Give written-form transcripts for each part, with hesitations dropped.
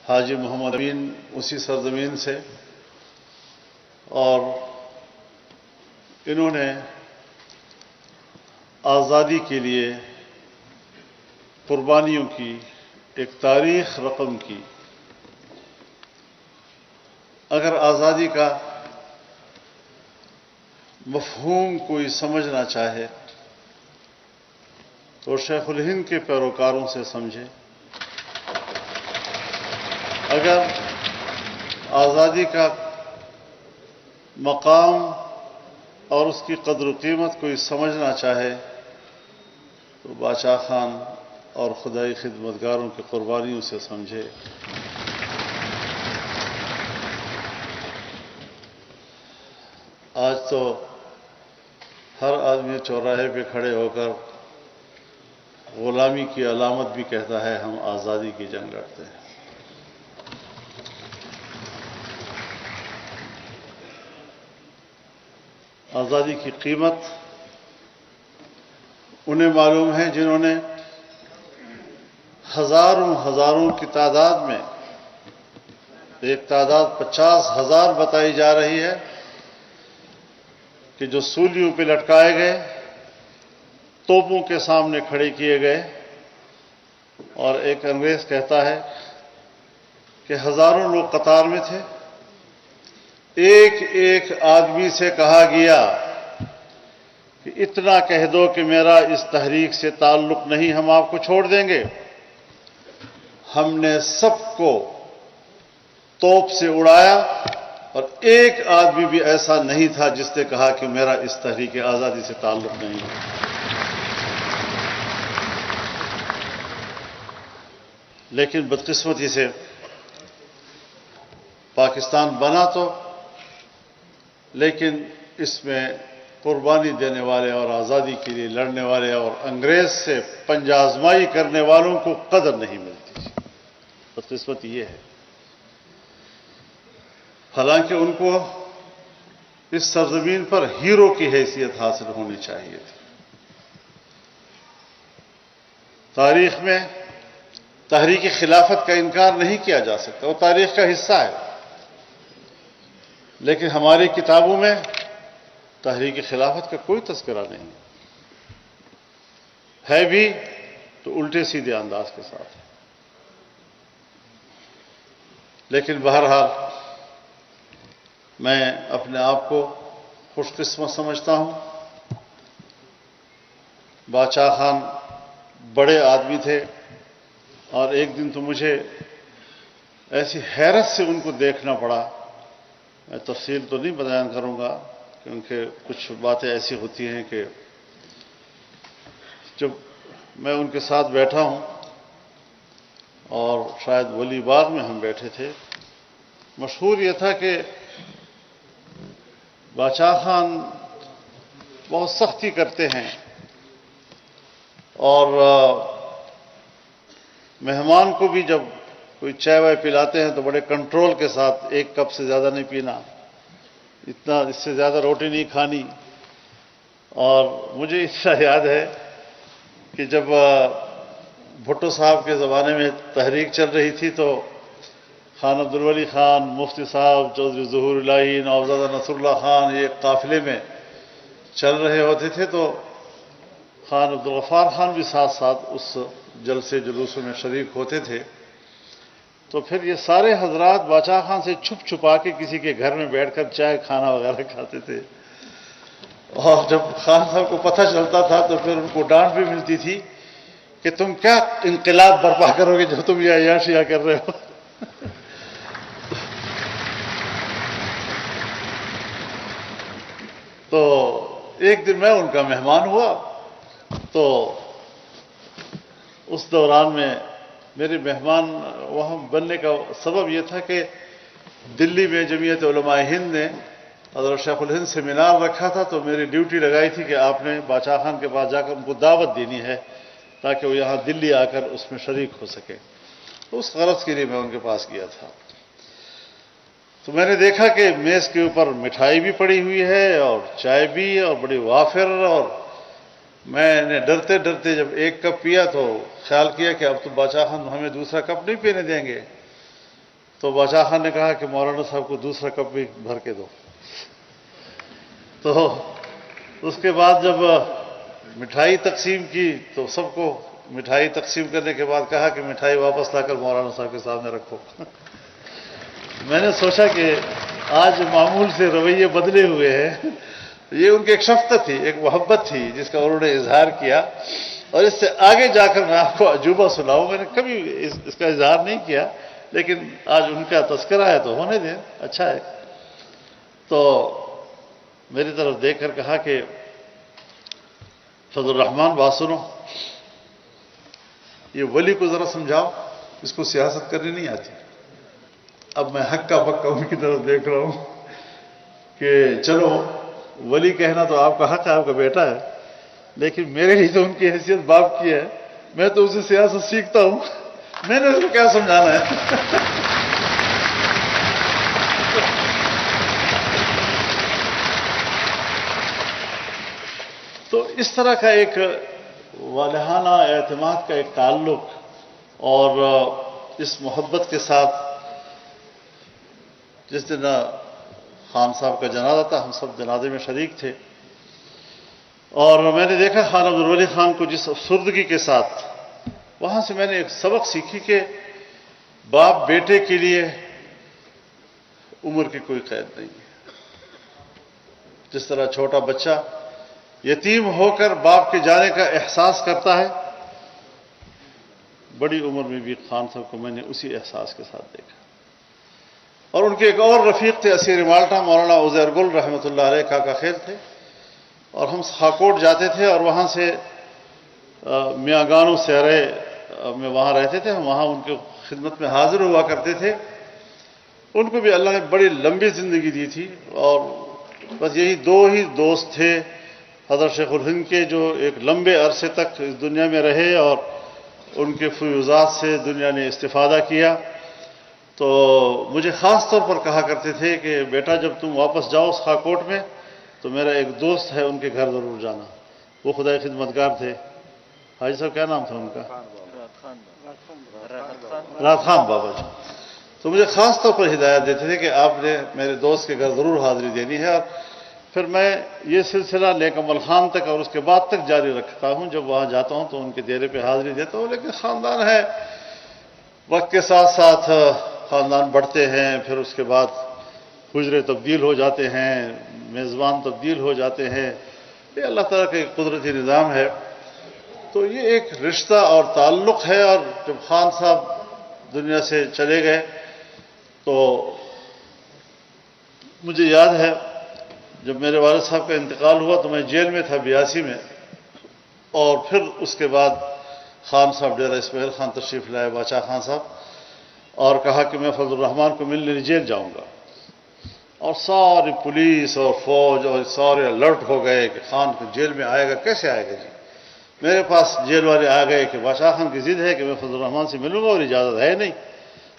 حاجی محمد امین اسی سرزمین سے، اور انہوں نے آزادی کے لیے قربانیوں کی ایک تاریخ رقم کی۔ اگر آزادی کا مفہوم کوئی سمجھنا چاہے تو شیخ الہند کے پیروکاروں سے سمجھے۔ اگر آزادی کا مقام اور اس کی قدر و قیمت کوئی سمجھنا چاہے تو باچا خان اور خدائی خدمتگاروں کی قربانیوں سے سمجھے۔ آج تو ہر آدمی چوراہے پہ کھڑے ہو کر غلامی کی علامت بھی کہتا ہے ہم آزادی کی جنگ لڑتے ہیں۔ آزادی کی قیمت انہیں معلوم ہے جنہوں نے ہزاروں کی تعداد میں، ایک تعداد 50,000 بتائی جا رہی ہے، کہ جو سولیوں پہ لٹکائے گئے، توپوں کے سامنے کھڑے کیے گئے، اور ایک انگریز کہتا ہے کہ ہزاروں لوگ قطار میں تھے، ایک آدمی سے کہا گیا کہ اتنا کہہ دو کہ میرا اس تحریک سے تعلق نہیں، ہم آپ کو چھوڑ دیں گے۔ ہم نے سب کو توپ سے اڑایا، اور ایک آدمی بھی ایسا نہیں تھا جس نے کہا کہ میرا اس تحریک آزادی سے تعلق نہیں ہے۔ لیکن بدقسمتی سے پاکستان بنا تو، لیکن اس میں قربانی دینے والے اور آزادی کے لیے لڑنے والے اور انگریز سے پنجہ آزمائی کرنے والوں کو قدر نہیں ملتی۔ بدقسمتی یہ ہے، حالانکہ ان کو اس سرزمین پر ہیرو کی حیثیت حاصل ہونی چاہیے تھی۔ تاریخ میں تحریک خلافت کا انکار نہیں کیا جا سکتا، وہ تاریخ کا حصہ ہے، لیکن ہماری کتابوں میں تحریک خلافت کا کوئی تذکرہ نہیں ہے بھی تو الٹے سیدھے انداز کے ساتھ ہے۔ لیکن بہرحال میں اپنے آپ کو خوش قسمت سمجھتا ہوں۔ باچا خان بڑے آدمی تھے، اور ایک دن تو مجھے ایسی حیرت سے ان کو دیکھنا پڑا، میں تفصیل تو نہیں بیان کروں گا کیونکہ کچھ باتیں ایسی ہوتی ہیں کہ جب میں ان کے ساتھ بیٹھا ہوں، اور شاید ولی باغ میں ہم بیٹھے تھے، مشہور یہ تھا کہ باچا خان بہت سختی کرتے ہیں، اور مہمان کو بھی جب کوئی چائے وائے پلاتے ہیں تو بڑے کنٹرول کے ساتھ، ایک کپ سے زیادہ نہیں پینا، اتنا اس سے زیادہ روٹی نہیں کھانی۔ اور مجھے اتنا یاد ہے کہ جب بھٹو صاحب کے زمانے میں تحریک چل رہی تھی تو خان عبدالولی خان، مفتی صاحب، چودھری ظہور الہی، نوابزادہ نصر اللہ خان، یہ قافلے میں چل رہے ہوتے تھے، تو خان عبدالغفار خان بھی ساتھ ساتھ اس جلسے جلوسوں میں شریک ہوتے تھے۔ تو پھر یہ سارے حضرات باچا خان سے چھپ چھپا کے کسی کے گھر میں بیٹھ کر چائے کھانا وغیرہ کھاتے تھے، اور جب خان صاحب کو پتہ چلتا تھا تو پھر ان کو ڈانٹ بھی ملتی تھی کہ تم کیا انقلاب برپا کرو گے جو تم یہ عیاشیاں کر رہے ہو۔ تو ایک دن میں ان کا مہمان ہوا، تو اس دوران میں میرے مہمان وہاں بننے کا سبب یہ تھا کہ دلی میں جمعیت علماء ہند نے حضرت شیخ الہند سیمینار رکھا تھا، تو میری ڈیوٹی لگائی تھی کہ آپ نے باچا خان کے پاس جا کر ان کو دعوت دینی ہے تاکہ وہ یہاں دلی آ کر اس میں شریک ہو سکے۔ تو اس غرض کے لیے میں ان کے پاس گیا تھا۔ تو میں نے دیکھا کہ میز کے اوپر مٹھائی بھی پڑی ہوئی ہے اور چائے بھی، اور بڑی وافر، اور میں نے ڈرتے ڈرتے جب ایک کپ پیا تو خیال کیا کہ اب تو باچا خان ہمیں دوسرا کپ نہیں پینے دیں گے، تو بادشاہ خان نے کہا کہ مولانا صاحب کو دوسرا کپ بھی بھر کے دو۔ تو اس کے بعد جب مٹھائی تقسیم کی تو سب کو مٹھائی تقسیم کرنے کے بعد کہا کہ مٹھائی واپس لا کر مولانا صاحب کے سامنے رکھو۔ میں نے سوچا کہ آج معمول سے رویے بدلے ہوئے ہیں، یہ ان کی ایک شفقت تھی، ایک محبت تھی جس کا انہوں نے اظہار کیا، اور اس سے آگے جا کر میں آپ کو عجوبہ سناؤں۔ میں نے کبھی اس کا اظہار نہیں کیا، لیکن آج ان کا تذکرہ ہے تو ہونے دیں، اچھا ہے۔ تو میری طرف دیکھ کر کہا کہ فضل الرحمان بات سنو، یہ ولی کو ذرا سمجھاؤ، اس کو سیاست کرنی نہیں آتی۔ اب میں ہکا بکا ان کی طرف دیکھ رہا ہوں کہ چلو ولی کہنا تو آپ کا حق ہے، آپ کا بیٹا ہے، لیکن میرے لیے تو ان کی حیثیت باپ کی ہے، میں تو اسے سیاست سیکھتا ہوں، میں نے اس کو کیا سمجھانا ہے۔ تو اس طرح کا ایک والہانہ اعتماد کا ایک تعلق، اور اس محبت کے ساتھ جس دن خان صاحب کا جنازہ تھا، ہم سب جنازے میں شریک تھے، اور میں نے دیکھا خان عبدالولی خان کو جس افسردگی کے ساتھ، وہاں سے میں نے ایک سبق سیکھی کہ باپ بیٹے کے لیے عمر کی کوئی قید نہیں ہے۔ جس طرح چھوٹا بچہ یتیم ہو کر باپ کے جانے کا احساس کرتا ہے، بڑی عمر میں بھی خان صاحب کو میں نے اسی احساس کے ساتھ دیکھا۔ اور ان کے ایک اور رفیق تھے اسیر مالٹا، مولانا عزیر گل رحمۃ اللہ علیہ، کاکا خیل تھے، اور ہم خاکوٹ جاتے تھے اور وہاں سے میاں گانو سیرے میں وہاں رہتے تھے، ہم وہاں ان کی خدمت میں حاضر ہوا کرتے تھے۔ ان کو بھی اللہ نے بڑی لمبی زندگی دی تھی، اور بس یہی دو ہی دوست تھے حضرت شیخ الہند کے جو ایک لمبے عرصے تک اس دنیا میں رہے اور ان کے فیوضات سے دنیا نے استفادہ کیا۔ تو مجھے خاص طور پر کہا کرتے تھے کہ بیٹا جب تم واپس جاؤ اس خاکوٹ میں تو میرا ایک دوست ہے، ان کے گھر ضرور جانا۔ وہ خدائی خدمتگار تھے، حاجی صاحب کیا نام تھا ان کا؟ رات خان بابا جی۔ تو مجھے خاص طور پر ہدایت دیتے تھے کہ آپ نے میرے دوست کے گھر ضرور حاضری دینی ہے، اور پھر میں یہ سلسلہ نیک عمل خان تک اور اس کے بعد تک جاری رکھتا ہوں۔ جب وہاں جاتا ہوں تو ان کے ڈیرے پہ حاضری دیتا ہوں، لیکن خاندان ہے، وقت کے ساتھ ساتھ خاندان بڑھتے ہیں، پھر اس کے بعد حجرے تبدیل ہو جاتے ہیں، میزبان تبدیل ہو جاتے ہیں، یہ اللہ تعالیٰ کا ایک قدرتی نظام ہے۔ تو یہ ایک رشتہ اور تعلق ہے، اور جب خان صاحب دنیا سے چلے گئے تو مجھے یاد ہے جب میرے والد صاحب کا انتقال ہوا تو میں جیل میں تھا 82 میں، اور پھر اس کے بعد خان صاحب ڈیرہ اسماعیل خان تشریف لائے، باچا خان صاحب، اور کہا کہ میں فضل الرحمان کو ملنے جیل جاؤں گا، اور ساری پولیس اور فوج اور سارے الرٹ ہو گئے کہ خان کو جیل میں آئے گا، کیسے آئے گا جی؟ میرے پاس جیل والے آ گئے کہ بادشاہ خان کی ضد ہے کہ میں فضل الرحمان سے ملوں گا اور اجازت ہے نہیں۔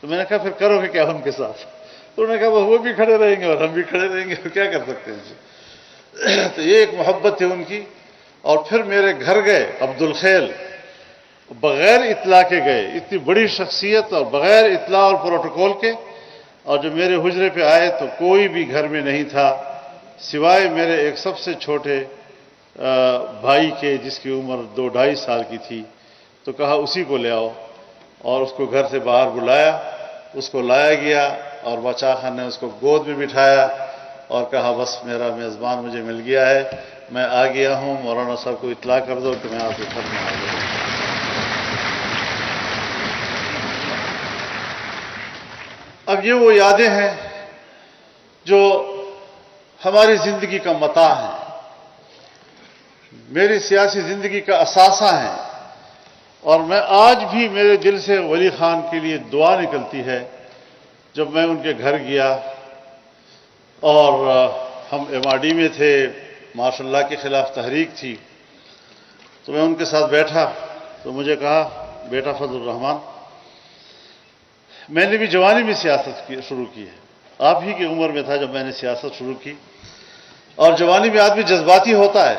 تو میں نے کہا پھر کرو گے کیا ان کے ساتھ؟ تو انہوں نے کہا وہ بھی کھڑے رہیں گے اور ہم بھی کھڑے رہیں گے، کیا کر سکتے ہیں جی؟ تو یہ ایک محبت تھی ان کی۔ اور پھر میرے گھر گئے عبدالخیل، بغیر اطلاع کے گئے، اتنی بڑی شخصیت اور بغیر اطلاع اور پروٹوکول کے، اور جب میرے حجرے پہ آئے تو کوئی بھی گھر میں نہیں تھا سوائے میرے ایک سب سے چھوٹے بھائی کے، جس کی عمر 2-2.5 سال کی تھی۔ تو کہا اسی کو لے آؤ، اور اس کو گھر سے باہر بلایا، اس کو لایا گیا، اور باچا خان نے اس کو گود میں بٹھایا اور کہا بس میرا میزبان مجھے مل گیا ہے، میں آ گیا ہوں، مولانا صاحب کو اطلاع کر دو کہ میں آپ کے گھر میں آ گیا ہوں۔ اب یہ وہ یادیں ہیں جو ہماری زندگی کا متاع ہیں، میری سیاسی زندگی کا اثاثہ ہیں، اور میں آج بھی میرے دل سے ولی خان کے لیے دعا نکلتی ہے۔ جب میں ان کے گھر گیا اور ہم ایم آر ڈی میں تھے، ماشاء اللہ کے خلاف تحریک تھی، تو میں ان کے ساتھ بیٹھا تو مجھے کہا بیٹا فضل الرحمان، میں نے بھی جوانی میں سیاست شروع کی ہے، آپ ہی کی عمر میں تھا جب میں نے سیاست شروع کی، اور جوانی میں آدمی جذباتی ہوتا ہے،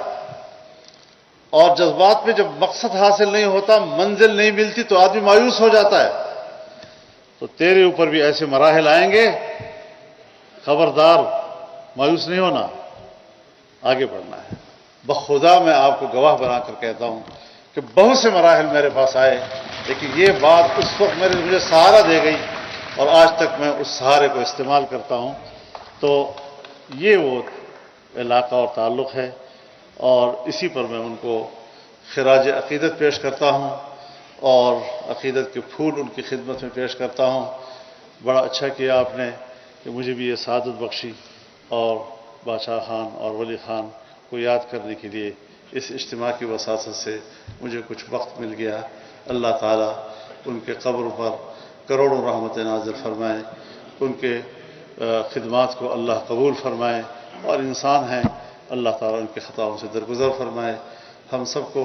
اور جذبات میں جب مقصد حاصل نہیں ہوتا، منزل نہیں ملتی تو آدمی مایوس ہو جاتا ہے۔ تو تیرے اوپر بھی ایسے مراحل آئیں گے، خبردار مایوس نہیں ہونا، آگے بڑھنا ہے۔ بخدا میں آپ کو گواہ بنا کر کہتا ہوں کہ بہت سے مراحل میرے پاس آئے، لیکن یہ بات اس وقت مجھے سہارا دے گئی اور آج تک میں اس سہارے کو استعمال کرتا ہوں۔ تو یہ وہ علاقہ اور تعلق ہے، اور اسی پر میں ان کو خراج عقیدت پیش کرتا ہوں اور عقیدت کے پھول ان کی خدمت میں پیش کرتا ہوں۔ بڑا اچھا کیا آپ نے کہ مجھے بھی یہ سعادت بخشی، اور بادشاہ خان اور ولی خان کو یاد کرنے کے لیے اس اجتماع کی وساطت سے مجھے کچھ وقت مل گیا۔ اللہ تعالیٰ ان کے قبر پر کروڑوں رحمت نازل فرمائے، ان کے خدمات کو اللہ قبول فرمائے، اور انسان ہیں، اللہ تعالیٰ ان کے خطاؤں سے درگزر فرمائے۔ ہم سب کو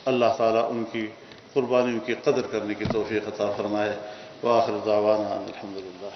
اللہ تعالیٰ ان کی قربانیوں کی قدر کرنے کی توفیق عطا فرمائے۔ وآخر دعوانا الحمدللہ۔